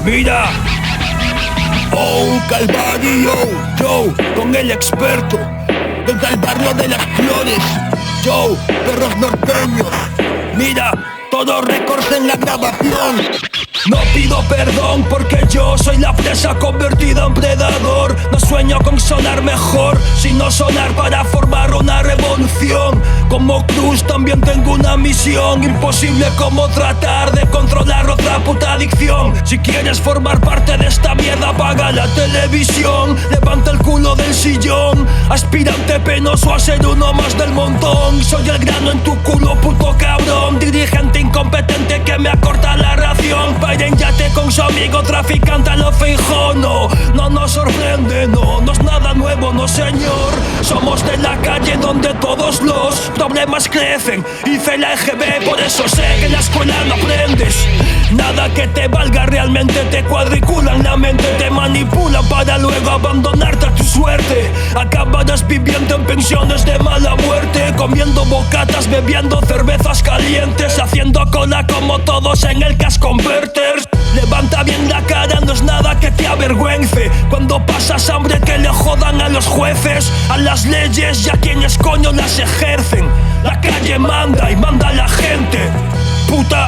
Mira, oh, Calvario, yo, con el experto desde el barrio de las Flores, yo, perros norteños. Mira, todos récords en la grabación. No pido perdón porque yo soy la presa convertida en predador. No sueño con sonar mejor, sino sonar para formar una revolución. Como Cruz también tengo una misión, imposible como tratar de controlar otra puta adicción. Si quieres formar parte de esta mierda, apaga la televisión, levanta el culo del sillón. Aspirante penoso a ser uno más del montón. Soy el grano en tu culo, puto cabrón. Dirigente incompetente que me acorta la ración. Biden yate con su amigo traficante a lo Feijóo. No nos sorprende, no es nada nuevo, no señor. Somos de la calle donde todos los problemas crecen. Hice la EGB, por eso sé que en la escuela no aprendes nada que te valga realmente. Te cuadriculan la mente, te manipulan para luego abandonarte a tu suerte. Acabarás viviendo en pensiones de mala muerte, comiendo bocatas, bebiendo cervezas calientes, haciendo cola como todos en el Cash Converters. Levanta bien la cara, no es nada que te avergüence. Cuando pasas hambre que le jodan a los jueces, a las leyes y a quienes coño las ejercen. La calle manda y manda a la gente. Puta,